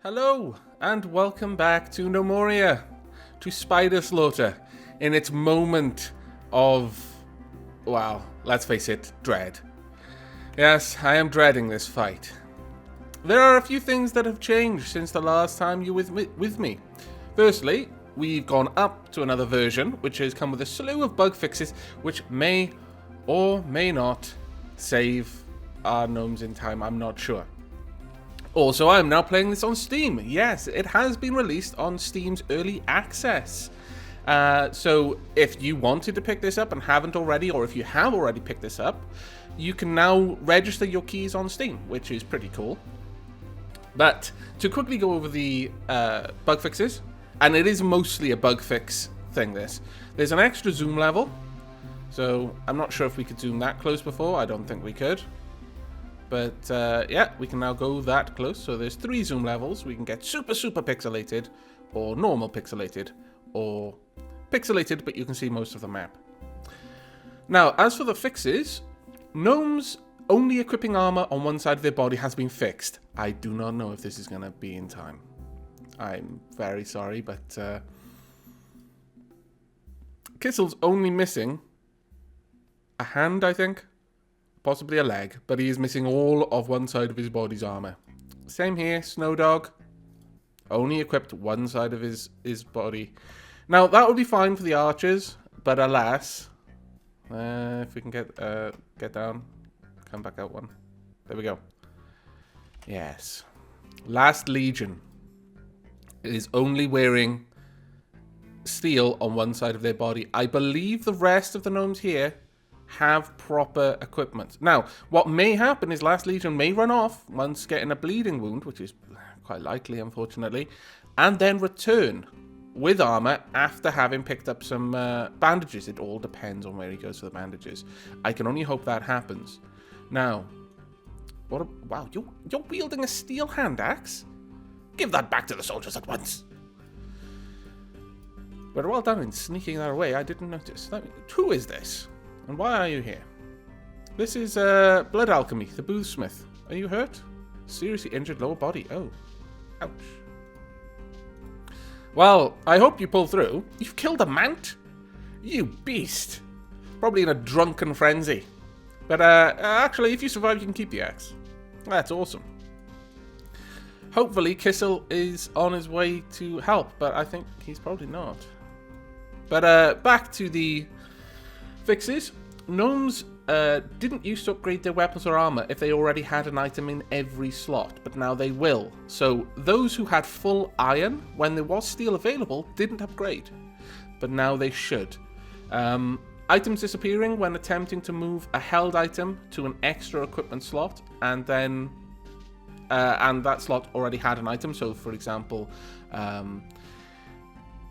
Hello, and welcome back to Gnomoria, to Spider Slaughter, in its moment of, well, let's face it, dread. Yes, I am dreading this fight. There are a few things that have changed since the last time you were with me. Firstly, we've gone up to another version, which has come with a slew of bug fixes, which may or may not save our gnomes in time, I'm not sure. Also, I'm now playing this on Steam. Yes, it has been released on Steam's early access. So if you wanted to pick this up and haven't already, or if you have already picked this up, you can now register your keys on Steam, which is pretty cool. But to quickly go over the bug fixes, and it is mostly a bug fix thing, there's an extra zoom level. So I'm not sure if we could zoom that close before. I don't think we could. But yeah, we can now go that close. So there's 3 zoom levels. We can get super pixelated, or normal pixelated, or pixelated, but you can see most of the map. Now, as for the fixes, gnomes only equipping armor on one side of their body has been fixed. I do not know if this is going to be in time. I'm very sorry, but Kissel's only missing a hand, I think. Possibly a leg, but he is missing all of one side of his body's armor. Same here, Snow Dog. Only equipped one side of his body. Now, that would be fine for the archers, but alas, if we can get down, come back out one. There we go. Yes. Last Legion is only wearing steel on one side of their body. I believe the rest of the gnomes here have proper equipment. Now, what may happen is Last Legion may run off once getting a bleeding wound, which is quite likely, unfortunately, and then return with armor after having picked up some bandages. It all depends on where he goes for the bandages. I can only hope that happens. Now, wow, you're wielding a steel hand axe? Give that back to the soldiers at once. But well done in sneaking that away. I didn't notice. Who is this? And why are you here? This is Blood Alchemy, the Boothsmith. Are you hurt? Seriously injured lower body. Oh. Ouch. Well, I hope you pull through. You've killed a mant? You beast. Probably in a drunken frenzy. But actually, if you survive, you can keep the axe. That's awesome. Hopefully, Kissel is on his way to help, but I think he's probably not. But back to the fixes. Gnomes didn't used to upgrade their weapons or armor if they already had an item in every slot, but now they will. So those who had full iron when there was steel available didn't upgrade, but now they should. Items disappearing when attempting to move a held item to an extra equipment slot, and then and that slot already had an item. So for example,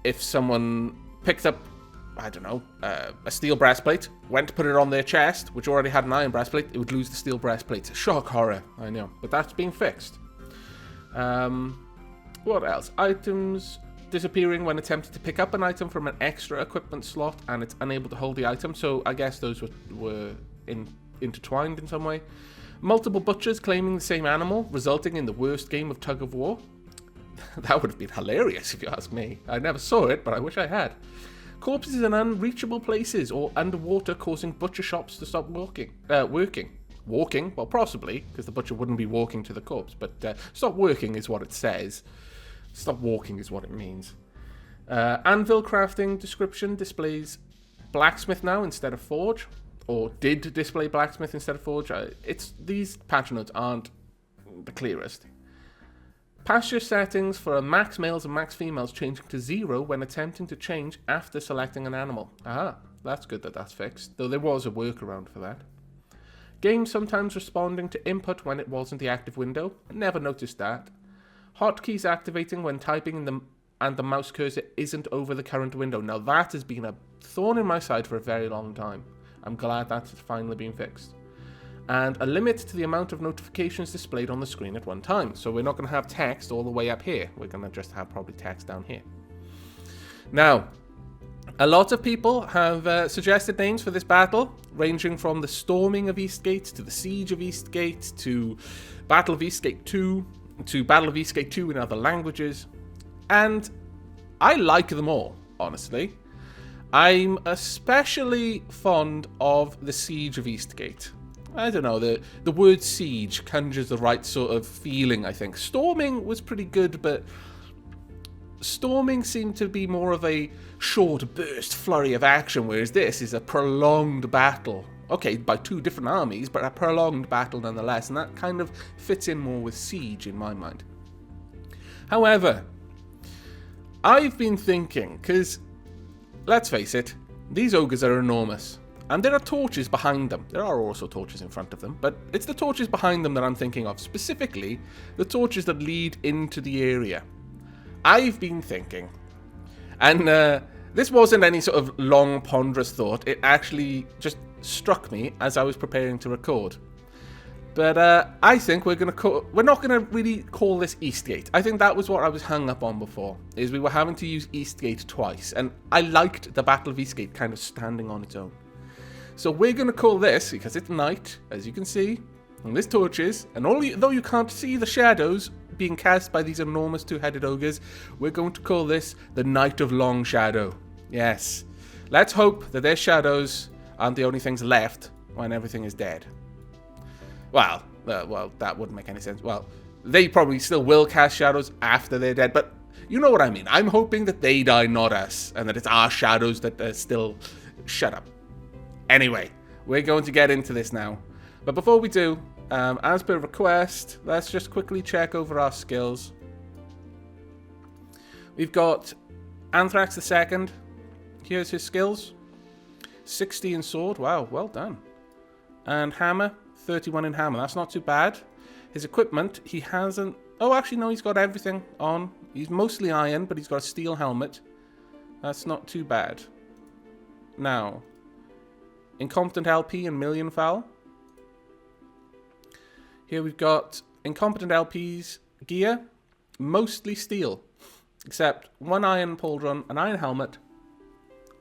if someone picked up, I don't know, a steel breastplate, went to put it on their chest, which already had an iron breastplate, it would lose the steel breastplate. Shock horror, I know, but that's being fixed. What else? Items disappearing when attempting to pick up an item from an extra equipment slot and it's unable to hold the item, so I guess those were intertwined in some way. Multiple butchers claiming the same animal, resulting in the worst game of tug of war. That would have been hilarious if you ask me. I never saw it, but I wish I had. Corpses in unreachable places or underwater, causing butcher shops to stop working. Walking? Well, possibly, because the butcher wouldn't be walking to the corpse, but stop working is what it says. Stop walking is what it means. Anvil crafting description displays blacksmith now instead of forge, or did display blacksmith instead of forge. These patch notes aren't the clearest. Pasture settings for max males and max females changing to 0 when attempting to change after selecting an animal. Aha, that's good that that's fixed, though there was a workaround for that. Game sometimes responding to input when it wasn't the active window. I never noticed that. Hotkeys activating when typing and the mouse cursor isn't over the current window. Now that has been a thorn in my side for a very long time. I'm glad that's finally been fixed. And a limit to the amount of notifications displayed on the screen at one time. So we're not going to have text all the way up here. We're going to just have probably text down here. Now, a lot of people have suggested names for this battle, ranging from the storming of Eastgate to the siege of Eastgate to Battle of Eastgate 2. to Battle of Eastgate 2 in other languages, and I like them all, honestly. I'm especially fond of the Siege of Eastgate. I don't know, the word siege conjures the right sort of feeling, I think. Storming was pretty good, but storming seemed to be more of a short burst flurry of action, whereas this is a prolonged battle. Okay, by two different armies, but a prolonged battle nonetheless, and that kind of fits in more with siege in my mind. However, I've been thinking, because, let's face it, these ogres are enormous. And there are torches behind them. There are also torches in front of them, but it's the torches behind them that I'm thinking of. Specifically, the torches that lead into the area. I've been thinking, and this wasn't any sort of long, ponderous thought. It actually just struck me as I was preparing to record. But I think we're not going to really call this Eastgate. I think that was what I was hung up on before, is we were having to use Eastgate twice. And I liked the Battle of Eastgate kind of standing on its own. So we're going to call this, because it's night, as you can see, and there's torches, and though you can't see the shadows being cast by these enormous two-headed ogres, we're going to call this the Night of Longshadow. Yes. Let's hope that their shadows aren't the only things left when everything is dead. Well, that wouldn't make any sense. Well, they probably still will cast shadows after they're dead, but you know what I mean. I'm hoping that they die, not us, and that it's our shadows that are still... Shut up. Anyway, we're going to get into this now. But before we do, as per request, let's just quickly check over our skills. We've got Anthrax II. Here's his skills. 60 in sword. Wow, well done. And hammer. 31 in hammer. That's not too bad. His equipment, he hasn't... Oh, actually, no, he's got everything on. He's mostly iron, but he's got a steel helmet. That's not too bad. Now... Incompetent LP and Million Foul. Here we've got Incompetent LP's gear, mostly steel, except one iron pauldron, an iron helmet,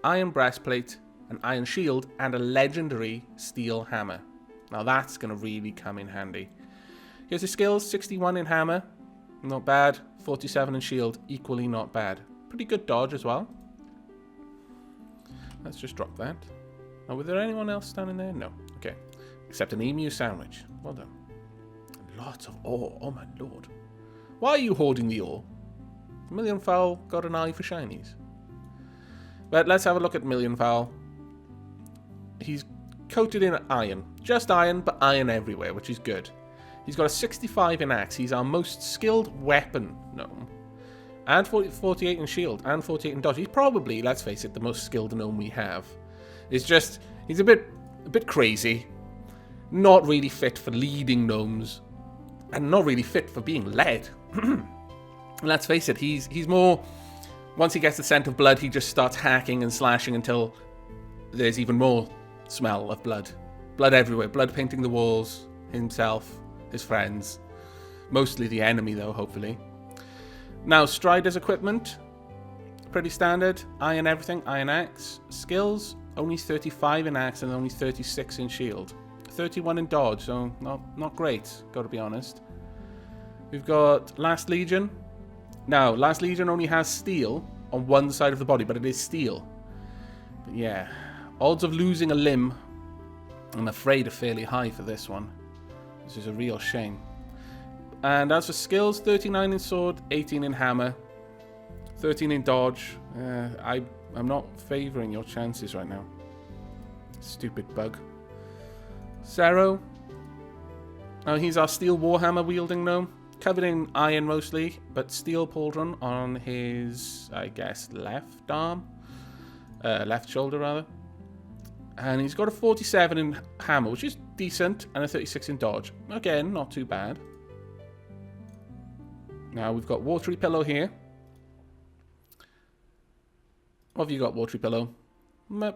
iron breastplate, an iron shield, and a legendary steel hammer. Now that's going to really come in handy. Here's his skills, 61 in hammer, not bad, 47 in shield, equally not bad. Pretty good dodge as well. Let's just drop that. Oh, was there anyone else standing there? No. Okay. Except an emu sandwich. Well done. Lots of ore. Oh my lord. Why are you hoarding the ore? Million Fowl got an eye for shinies. But let's have a look at Million Fowl. He's coated in iron. Just iron, but iron everywhere, which is good. He's got a 65 in axe. He's our most skilled weapon gnome. And 48 in shield. And 48 in dodge. He's probably, let's face it, the most skilled gnome we have. It's just, he's a bit crazy, not really fit for leading gnomes, and not really fit for being led. Let's face it, he's more, once he gets the scent of blood, he just starts hacking and slashing until there's even more smell of blood. Blood everywhere, blood painting the walls, himself, his friends, mostly the enemy though, hopefully. Now, Strider's equipment, pretty standard, iron everything, iron axe, skills, only 35 in axe and only 36 in shield. 31 in dodge, so not great, gotta be honest. We've got Last Legion. Now, Last Legion only has steel on one side of the body, but it is steel. But yeah, odds of losing a limb, I'm afraid, are fairly high for this one. This is a real shame. And as for skills, 39 in sword, 18 in hammer, 13 in dodge. I'm not favouring your chances right now. Stupid bug. Zero. Oh, he's our steel warhammer wielding gnome. Covered in iron mostly, but steel pauldron on his, I guess, left arm. Left shoulder, rather. And he's got a 47 in hammer, which is decent, and a 36 in dodge. Again, not too bad. Now, we've got Watery Pillow here. What have you got, Watery Pillow?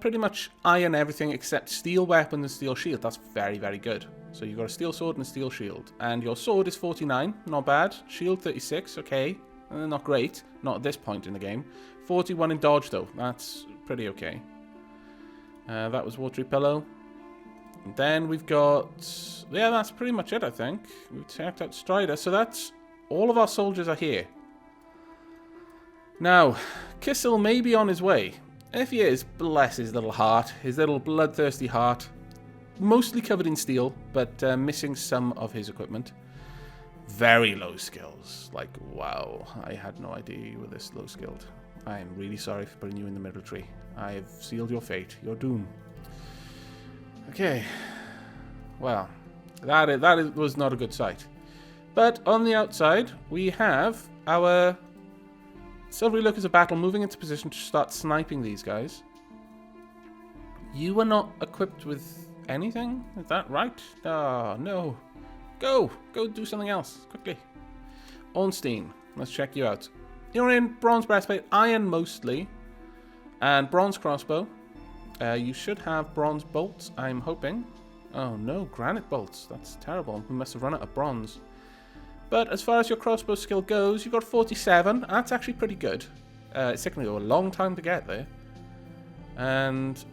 Pretty much iron everything except steel weapon and steel shield. That's very, very good. So you've got a steel sword and a steel shield. And your sword is 49, not bad. Shield 36, okay. Not great, not at this point in the game. 41 in dodge though, that's pretty okay. That was Watery Pillow. And then we've got... Yeah, that's pretty much it, I think. We've checked out Strider. So that's All of our soldiers are here. Now, Kissel may be on his way. If he is, bless his little heart, his little bloodthirsty heart. Mostly covered in steel, but missing some of his equipment. Very low skills. Like, wow, I had no idea you were this low skilled. I am really sorry for putting you in the military. I have sealed your fate, your doom. Okay. Well, that was not a good sight. But on the outside, we have our Silvery Lurkers of Battle moving into position to start sniping these guys. You are not equipped with anything? Is that right? Oh, no. Go do something else, quickly. Ornstein, let's check you out. You're in bronze breastplate, iron mostly, and bronze crossbow. You should have bronze bolts, I'm hoping. Oh no, granite bolts, that's terrible. We must have run out of bronze. But as far as your crossbow skill goes, you've got 47. That's actually pretty good. It's taken me a long time to get there. And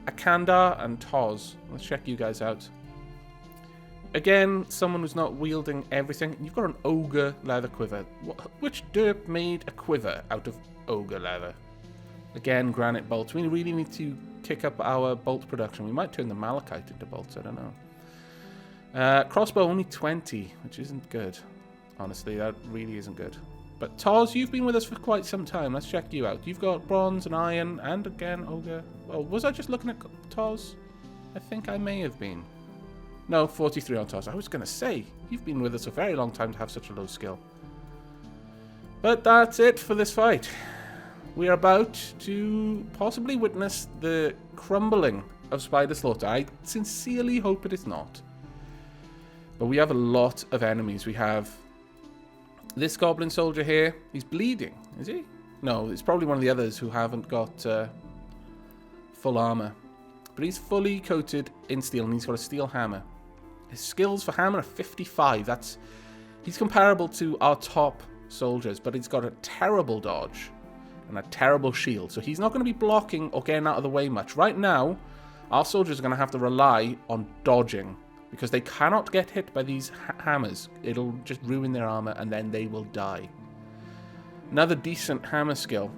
Akandar and Toz. Let's check you guys out. Again, someone who's not wielding everything. You've got an ogre leather quiver. Which derp made a quiver out of ogre leather? Again, granite bolts. We really need to kick up our bolt production. We might turn the malachite into bolts, I don't know. Crossbow only 20, which isn't good. Honestly, that really isn't good. But Toz, you've been with us for quite some time. Let's check you out. You've got bronze and iron, and again, ogre. Oh, was I just looking at Toz? I think I may have been. No, 43 on Toz. I was going to say, you've been with us a very long time to have such a low skill. But that's it for this fight. We are about to possibly witness the crumbling of Spider Slaughter. I sincerely hope it is not. But we have a lot of enemies. We have this goblin soldier here. He's bleeding, is he? No, it's probably one of the others who haven't got full armor. But he's fully coated in steel, and he's got a steel hammer. His skills for hammer are 55. He's comparable to our top soldiers, but he's got a terrible dodge and a terrible shield. So he's not going to be blocking or getting out of the way much. Right now, our soldiers are going to have to rely on dodging, because they cannot get hit by these hammers. It'll just ruin their armor, and then they will die. Another decent hammer skill.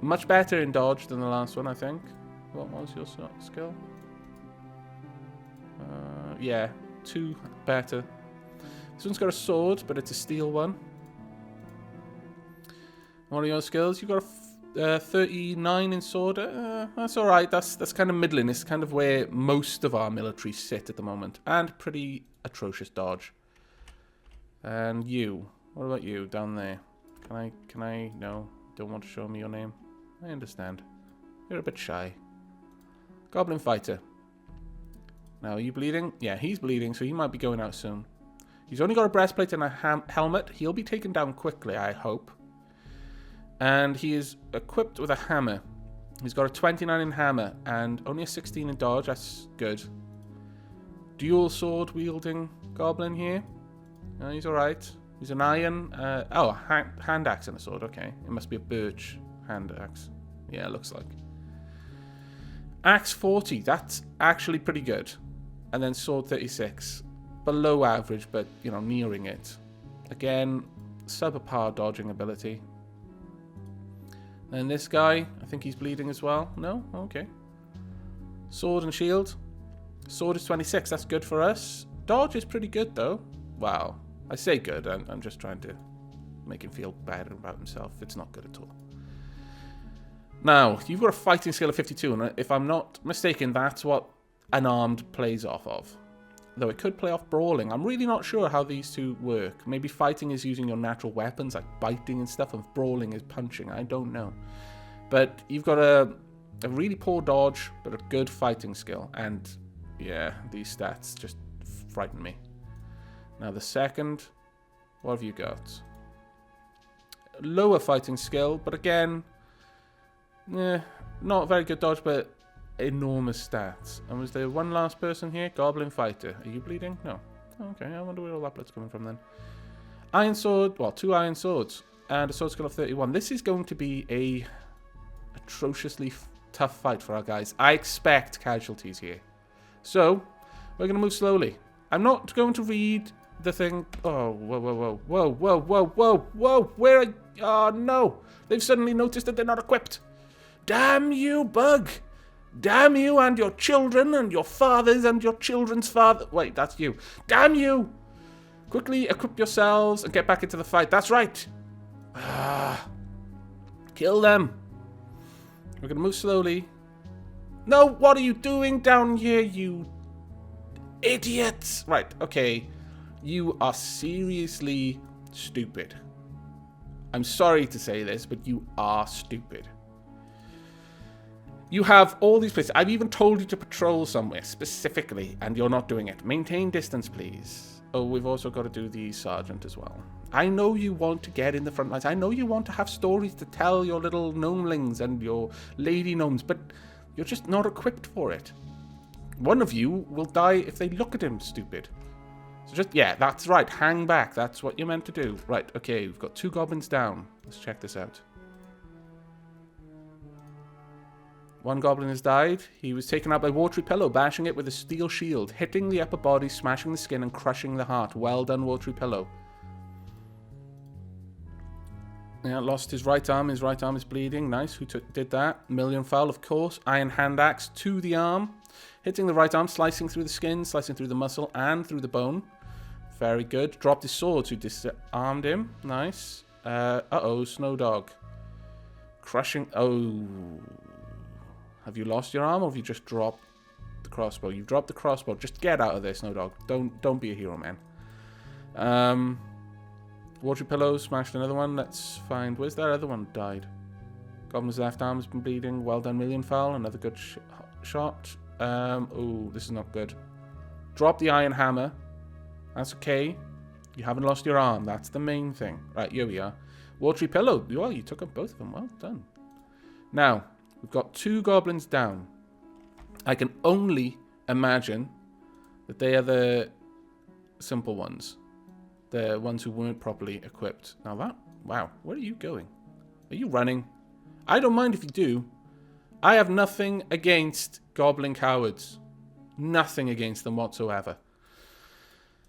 Much better in dodge than the last one, I think. What was your skill? Yeah, 2 better. This one's got a sword, but it's a steel one. What are your skills? You've got a 39 in sword. That's alright. That's kind of middling. It's kind of where most of our military sit at the moment. And pretty atrocious dodge. And you. What about you down there? Can I? No. Don't want to show me your name. I understand. You're a bit shy. Goblin fighter. Now, are you bleeding? Yeah, he's bleeding, so he might be going out soon. He's only got a breastplate and a helmet. He'll be taken down quickly, I hope. And he is equipped with a hammer. He's got a 29 in hammer and only a 16 in dodge. That's good. Dual sword wielding goblin here. He's alright. He's an iron. Hand axe and a sword. Okay. It must be a birch hand axe. Yeah, it looks like. Axe 40. That's actually pretty good. And then sword 36. Below average, but, you know, nearing it. Again, subpar dodging ability. And this guy, I think he's bleeding as well. No? Okay. Sword and shield. Sword is 26. That's good for us. Dodge is pretty good, though. Wow. I say good. I'm just trying to make him feel bad about himself. It's not good at all. Now, you've got a fighting skill of 52. And if I'm not mistaken, that's what unarmed plays off of. Though it could play off brawling. I'm really not sure how these two work. Maybe fighting is using your natural weapons, like biting and stuff, and brawling is punching. I don't know. But you've got a really poor dodge, but a good fighting skill. And, yeah, these stats just frighten me. Now, the second, what have you got? Lower fighting skill, but again, not very good dodge, but enormous stats. And was there one last person here? Goblin fighter. Are you bleeding? No. Okay, I wonder where all that blood's coming from then. Iron sword, well, 2 iron swords and a sword skill of 31. This is going to be a atrociously tough fight for our guys. I expect casualties here. So, we're going to move slowly. I'm not going to read the thing. Oh, whoa, whoa, whoa, whoa, whoa, whoa, whoa, whoa. Where are... Oh, no. They've suddenly noticed that they're not equipped. Damn you, bug. Damn you and your children and your fathers and your children's father. Wait, that's you. Damn you. Quickly equip yourselves and get back into the fight. That's right. Kill them. We're going to move slowly. No, what are you doing down here, you idiots? Right, okay. You are seriously stupid. I'm sorry to say this, but you are stupid. You have all these places. I've even told you to patrol somewhere specifically, and you're not doing it. Maintain distance, please. Oh, we've also got to do the sergeant as well. I know you want to get in the front lines. I know you want to have stories to tell your little gnomelings and your lady gnomes, but you're just not equipped for it. One of you will die if they look at him, stupid. So just, yeah, that's right. Hang back. That's what you're meant to do. Right, okay, we've got 2 goblins down. Let's check this out. 1 goblin has died. He was taken out by Watery Pillow, bashing it with a steel shield, hitting the upper body, smashing the skin, and crushing the heart. Well done, Watery Pillow. Yeah, lost his right arm. His right arm is bleeding. Nice. Who did that? Million Fowl, of course. Iron Hand Axe to the arm. Hitting the right arm, slicing through the skin, slicing through the muscle, and through the bone. Very good. Dropped his sword, who disarmed him. Nice. Uh-oh, Snow Dog. Crushing... Oh... Have you lost your arm, or have you just dropped the crossbow? You've dropped the crossbow. Just get out of there, Snow Dog. Don't be a hero, man. Watery Pillow smashed another one. Let's find... Where's that other one died? Goblin's left arm has been bleeding. Well done, Million Fowl. Another good shot. Oh, this is not good. Drop the iron hammer. That's okay. You haven't lost your arm. That's the main thing. Right, here we are. Watery Pillow. Well, you took up both of them. Well done. Now... We've got 2 goblins down. I can only imagine that they are the simple ones. The ones who weren't properly equipped. Now that... Wow. Where are you going? Are you running? I don't mind if you do. I have nothing against goblin cowards. Nothing against them whatsoever.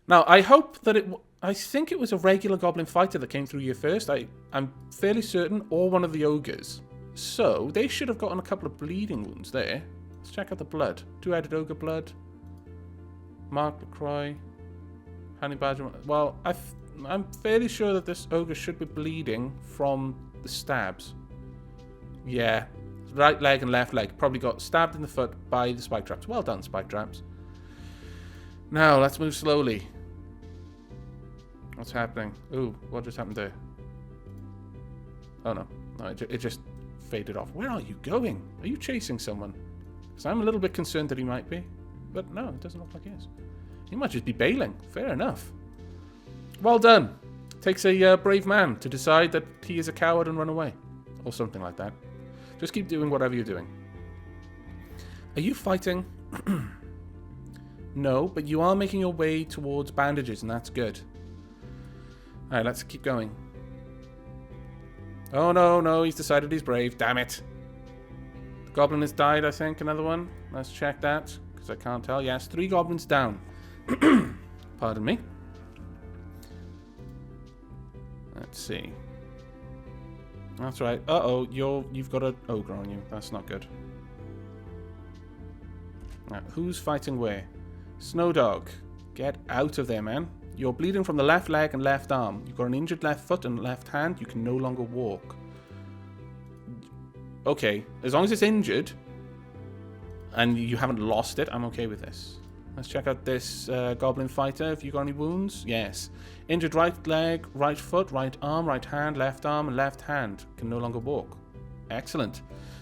Now, I hope that it... I think it was a regular goblin fighter that came through here first. I'm fairly certain. Or one of the ogres. So, they should have gotten a couple of bleeding wounds there. Let's check out the blood. 2-headed ogre blood. Mark LaCroix. Honey Badger. Well, I'm fairly sure that this ogre should be bleeding from the stabs. Yeah. Right leg and left leg. Probably got stabbed in the foot by the spike traps. Well done, spike traps. Now, let's move slowly. What's happening? Ooh, what just happened there? Oh, no. No, it just... faded off. Where are you going? Are you chasing someone? Because I'm a little bit concerned that he might be. But no, it doesn't look like he is. He might just be bailing. Fair enough. Well done. Takes a brave man to decide that he is a coward and run away. Or something like that. Just keep doing whatever you're doing. Are you fighting? No, but you are making your way towards bandages, and that's good. Alright, let's keep going. Oh, no, he's decided he's brave. Damn it. The goblin has died, I think. Another one. Let's check that, because I can't tell. Yes, 3 goblins down. Pardon me. Let's see. That's right. Uh-oh, you've got an ogre on you. That's not good. Now, who's fighting where? Snow Dog. Get out of there, man. You're bleeding from the left leg and left arm. You've got an injured left foot and left hand. You can no longer walk. Okay, as long as it's injured and you haven't lost it, I'm okay with this. Let's check out this goblin fighter. Have you got any wounds? Yes. Injured right leg, right foot, right arm, right hand, left arm, and left hand. Can no longer walk. Excellent.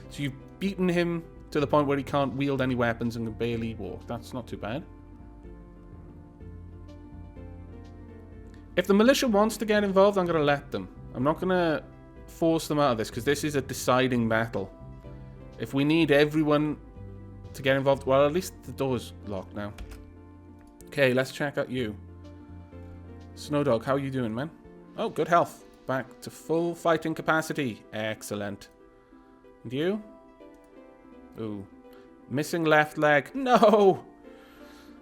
So you've beaten him to the point where he can't wield any weapons and can barely walk. That's not too bad. If the militia wants to get involved, I'm going to let them. I'm not going to force them out of this, because this is a deciding battle. If we need everyone to get involved... Well, at least the door's locked now. Okay, let's check out you. Snow Dog, how are you doing, man? Oh, good health. Back to full fighting capacity. Excellent. And you? Ooh. Missing left leg. No!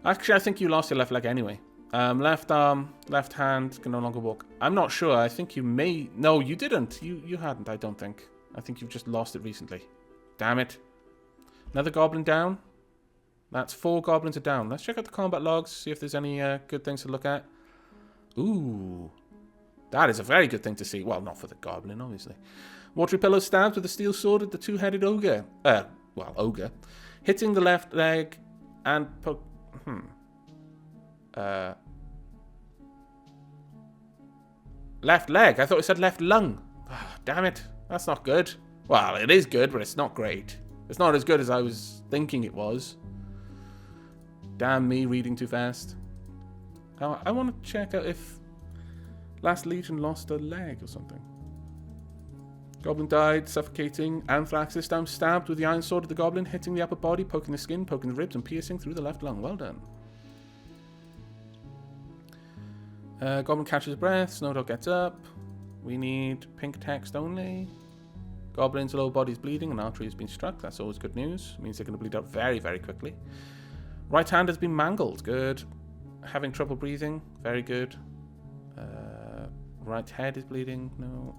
Actually, I think you lost your left leg anyway. Left arm, left hand can no longer walk. I'm not sure. I think you may... No, you didn't. You hadn't, I don't think. I think you've just lost it recently. Damn it. Another goblin down. That's 4 goblins are down. Let's check out the combat logs, see if there's any good things to look at. Ooh. That is a very good thing to see. Well, not for the goblin, obviously. Watery Pillow stabbed with a steel sword at the 2-headed ogre. Ogre. Hitting the left leg and... Left leg? I thought it said left lung. Oh, damn it. That's not good. Well, it is good, but it's not great. It's not as good as I was thinking it was. Damn me reading too fast. I want to check out if Last Legion lost a leg or something. Goblin died, suffocating. Anthrax this time stabbed with the iron sword of the goblin, hitting the upper body, poking the skin, poking the ribs, and piercing through the left lung. Well done. Goblin catches his breath. Snowdog gets up. We need pink text only. Goblin's lower body's bleeding. An artery has been struck. That's always good news. It means they're going to bleed out very, very quickly. Right hand has been mangled. Good. Having trouble breathing. Very good. Right head is bleeding. No.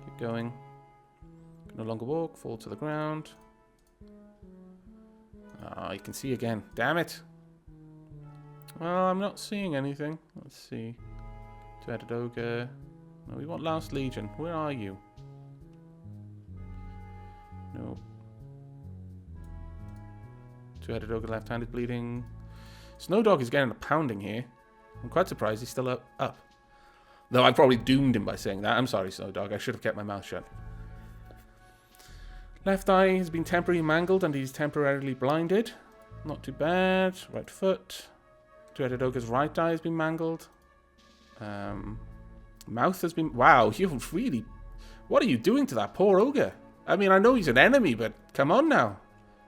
Keep going. Can no longer walk. Fall to the ground. Ah, you can see again. Damn it. Well, I'm not seeing anything. Let's see. 2-headed ogre. No, we want Last Legion. Where are you? No. 2-headed ogre, left-handed bleeding. Snowdog is getting a pounding here. I'm quite surprised he's still up. Though I probably doomed him by saying that. I'm sorry, Snowdog. I should have kept my mouth shut. Left eye has been temporarily mangled and he's temporarily blinded. Not too bad. Right foot. 2-headed ogre's right eye has been mangled. Mouth has been... Wow, you've really... What are you doing to that poor ogre? I mean, I know he's an enemy, but come on now.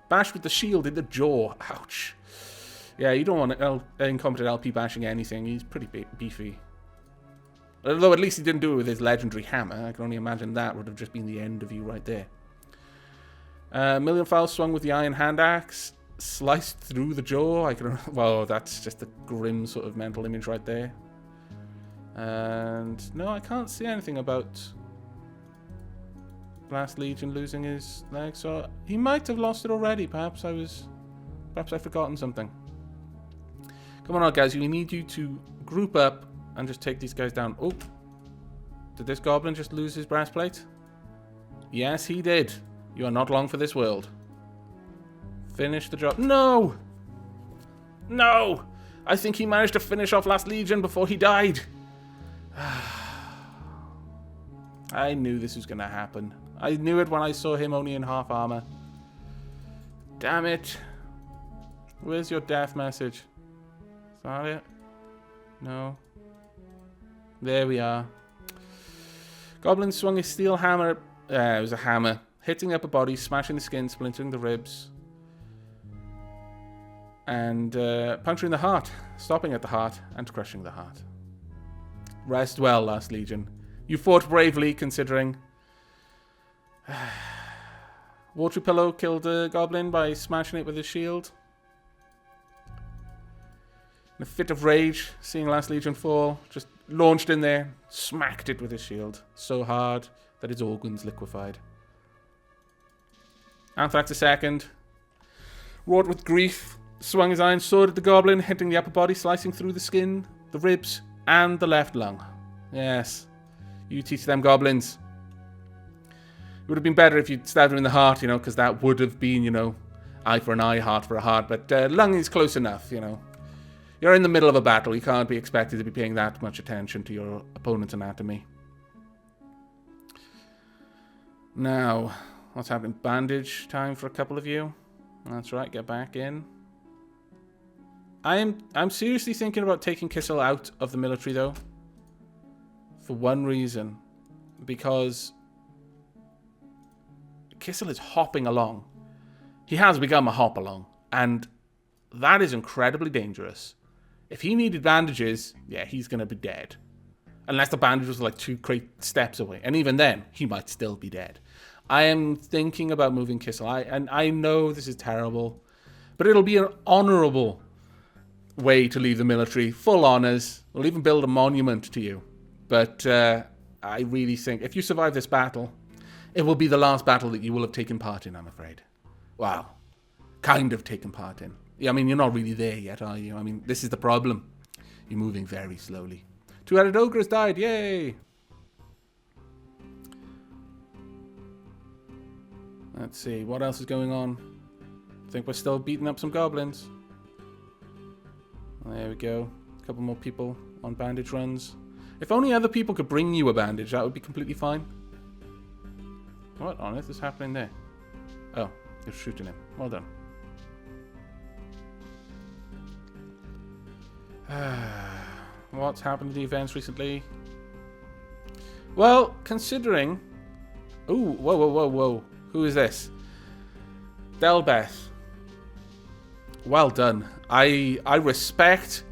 Bash with the shield in the jaw. Ouch. Yeah, you don't want incompetent LP bashing anything. He's pretty beefy. Although at least he didn't do it with his legendary hammer. I can only imagine that would have just been the end of you right there. Million Fowl swung with the iron hand axe. Sliced through the jaw. Well, that's just a grim sort of mental image right there. And no, I can't see anything about Last Legion losing his leg. So he might have lost it already. Perhaps I've forgotten something. Come on, guys. We need you to group up and just take these guys down. Oh, did this goblin just lose his breastplate? Yes, he did. You are not long for this world. Finish the job. No! No! I think he managed to finish off Last Legion before he died. I knew this was going to happen. I knew it when I saw him only in half armor. Damn it. Where's your death message? Is that it? No. There we are. Goblin swung his steel hammer. It was a hammer. Hitting up a body, smashing the skin, splintering the ribs. And puncturing the heart. Stopping at the heart and crushing the heart. Rest well, Last Legion. You fought bravely, considering. Watery Pillow killed a goblin by smashing it with his shield. In a fit of rage, seeing Last Legion fall, just launched in there, smacked it with his shield so hard that its organs liquefied. Anthrax II, wrought with grief, swung his iron sword at the goblin, hitting the upper body, slicing through the skin, the ribs, and the left lung. Yes, you teach them goblins. It would have been better if you'd stabbed him in the heart, you know, because that would have been, you know, eye for an eye, heart for a heart, but lung is close enough, you know. You're in the middle of a battle. You can't be expected to be paying that much attention to your opponent's anatomy. Now, what's happening? Bandage time for a couple of you. That's right, get back in. I'm seriously thinking about taking Kissel out of the military, though. For one reason. Because Kissel is hopping along. He has become a hop along. And that is incredibly dangerous. If he needed bandages, yeah, he's going to be dead. Unless the bandage was like 2 great steps away. And even then, he might still be dead. I am thinking about moving Kissel. And I know this is terrible. But it'll be an honorable way to leave the military. Full honours. We'll even build a monument to you. But I really think if you survive this battle, it will be the last battle that you will have taken part in, I'm afraid. Wow. Kind of taken part in. Yeah, I mean, you're not really there yet, are you? I mean, this is the problem. You're moving very slowly. 2-headed ogre has died. Yay! Let's see. What else is going on? I think we're still beating up some goblins. There we go. A couple more people on bandage runs. If only other people could bring you a bandage, that would be completely fine. What on earth is happening there? Oh, you're shooting him. Well done. What's happened to the events recently? Well, considering... Ooh, whoa, whoa, whoa, whoa. Who is this? Delbeth. Well done. I respect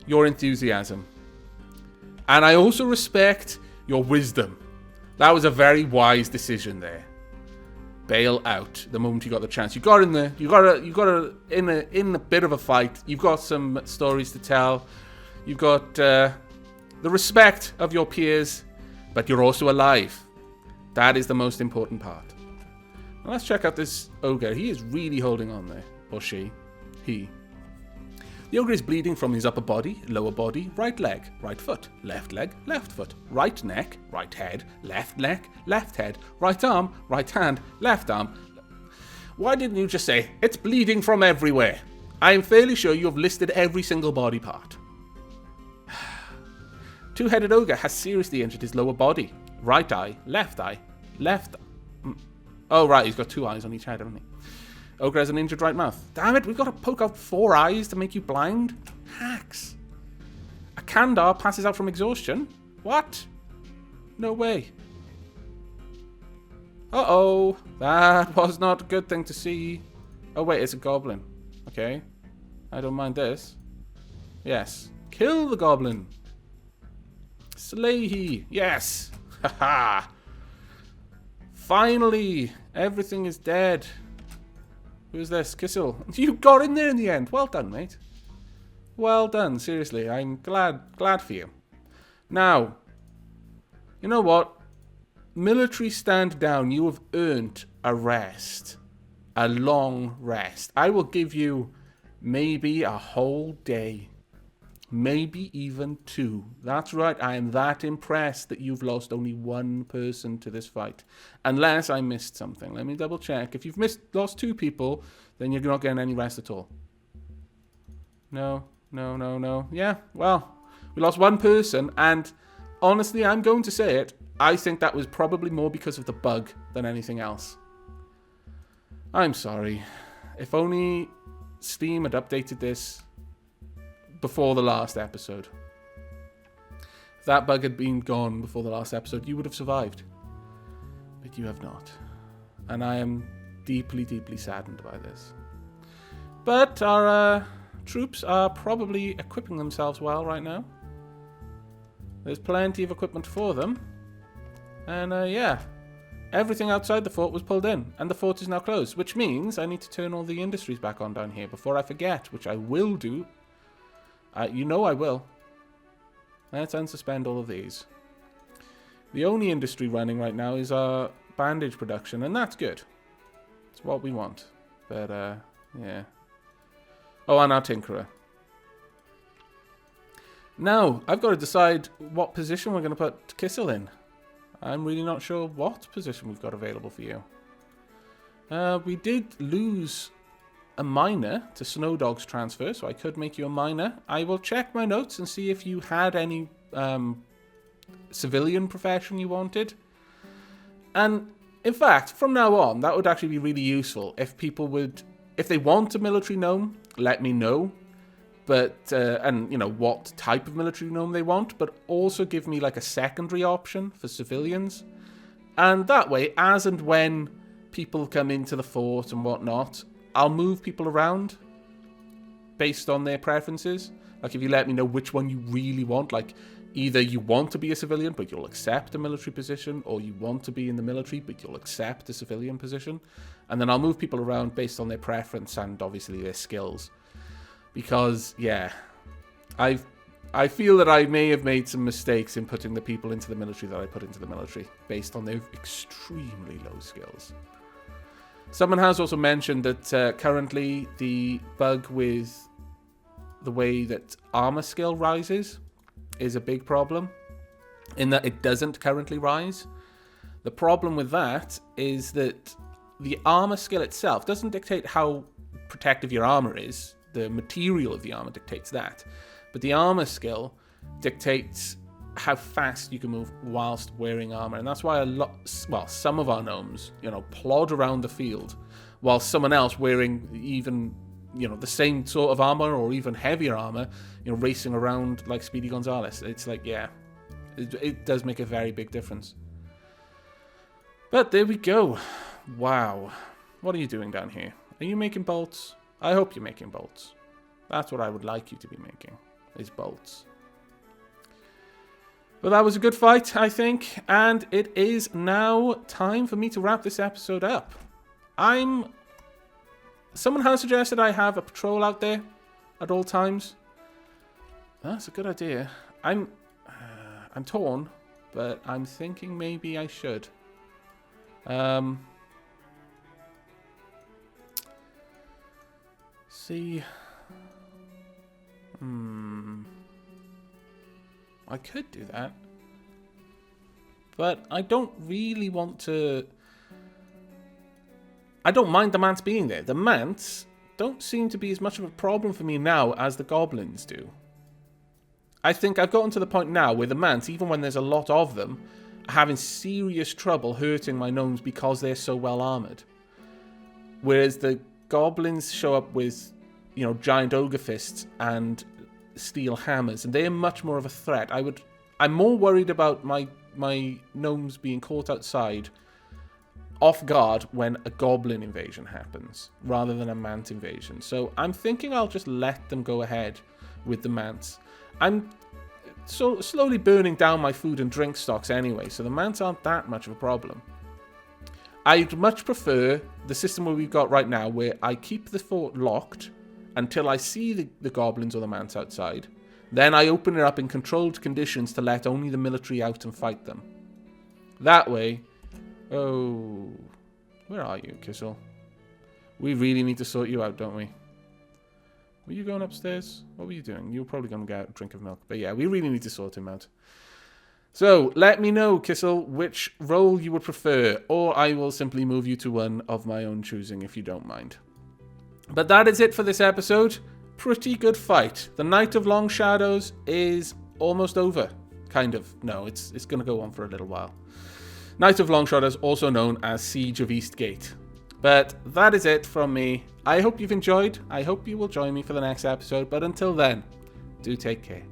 your enthusiasm. And I also respect your wisdom. That was a very wise decision there. Bail out the moment you got the chance. You got in there. You got in a bit of a fight. You've got some stories to tell. You've got the respect of your peers, but you're also alive. That is the most important part. Now let's check out this ogre. He is really holding on there. Or she. He. The ogre is bleeding from his upper body, lower body, right leg, left foot, right neck, right head, left neck, left head, right arm, right hand, left arm. Why didn't you just say, it's bleeding from everywhere? I am fairly sure you have listed every single body part. 2-headed ogre has seriously injured his lower body. Right eye, left eye, left... Oh right, he's got 2 eyes on each head, hasn't he? Ogre has an injured right mouth. Damn it, we've got to poke out 4 eyes to make you blind? Hacks. A Kandar passes out from exhaustion? What? No way. Uh-oh. That was not a good thing to see. Oh wait, it's a goblin. Okay. I don't mind this. Yes. Kill the goblin. Slay he. Yes. Haha. Finally. Everything is dead. Who's this? Kissel. You got in there in the end. Well done, mate. Well done. Seriously, I'm glad for you. Now, you know what? Military stand down. You have earned a rest. A long rest. I will give you maybe a whole day. Maybe even 2. That's right, I am that impressed that you've lost only 1 person to this fight. Unless I missed something. Let me double check. If you've lost 2 people, then you're not getting any rest at all. No. Yeah, well, we lost 1 person, and honestly, I'm going to say it, I think that was probably more because of the bug than anything else. I'm sorry. If only Steam had updated this before the last episode. If that bug had been gone before the last episode, you would have survived. But you have not. And I am deeply, deeply saddened by this. But our troops are probably equipping themselves well right now. There's plenty of equipment for them. And yeah, everything outside the fort was pulled in. And the fort is now closed, which means I need to turn all the industries back on down here before I forget, which I will do. You know I will. Let's unsuspend all of these. The only industry running right now is our bandage production, and that's good. It's what we want. But, yeah. Oh, and our tinkerer. Now, I've got to decide what position we're going to put Kissel in. I'm really not sure what position we've got available for you. We did lose a miner to Snowdog's transfer, so I could make you a miner. I will check my notes and see if you had any civilian profession you wanted. And in fact, from now on, that would actually be really useful if people would, if they want a military gnome, let me know. But and you know what type of military gnome they want, but also give me like a secondary option for civilians. And that way, as and when people come into the fort and whatnot, I'll move people around based on their preferences. Like if you let me know which one you really want, like either you want to be a civilian but you'll accept a military position, or you want to be in the military but you'll accept a civilian position. And then I'll move people around based on their preference and obviously their skills. Because, yeah, I feel that I may have made some mistakes in putting the people into the military that I put into the military, based on their extremely low skills. Someone has also mentioned that currently the bug with the way that armor skill rises is a big problem, in that it doesn't currently rise. The problem with that is that the armor skill itself doesn't dictate how protective your armor is. The material of the armor dictates that. But the armor skill dictates how fast you can move whilst wearing armor. And that's why some of our gnomes, plod around the field, while someone else wearing even, the same sort of armor or even heavier armor, racing around like Speedy Gonzales. It's like, yeah, it does make a very big difference. But there we go. Wow. What are you doing down here? Are you making bolts? I hope you're making bolts. That's what I would like you to be making, is bolts. But that was a good fight, I think. And it is now time for me to wrap this episode up. Someone has suggested I have a patrol out there at all times. That's a good idea. I'm torn, but I'm thinking maybe I should. See. I could do that. But I don't really want to... I don't mind the mants being there. The mants don't seem to be as much of a problem for me now as the goblins do. I think I've gotten to the point now where the mants, even when there's a lot of them, are having serious trouble hurting my gnomes because they're so well armored. Whereas the goblins show up with, giant ogre fists and steel hammers, and they are much more of a threat. I'm more worried about my gnomes being caught outside off guard when a goblin invasion happens rather than a mant invasion. So I'm thinking I'll just let them go ahead with the mants. I'm so slowly burning down my food and drink stocks anyway, so the mants aren't that much of a problem. I'd much prefer the system where we've got right now, where I keep the fort locked until I see the goblins or the mants outside. Then I open it up in controlled conditions to let only the military out and fight them. That way... Oh... Where are you, Kissel? We really need to sort you out, don't we? Were you going upstairs? What were you doing? You were probably going to get a drink of milk. But yeah, we really need to sort him out. So, let me know, Kissel, which role you would prefer, or I will simply move you to one of my own choosing if you don't mind. But that is it for this episode. Pretty good fight. The Night of Longshadows is almost over. Kind of. No, it's going to go on for a little while. Night of Longshadows, also known as Siege of Eastgate. But that is it from me. I hope you've enjoyed. I hope you will join me for the next episode. But until then, do take care.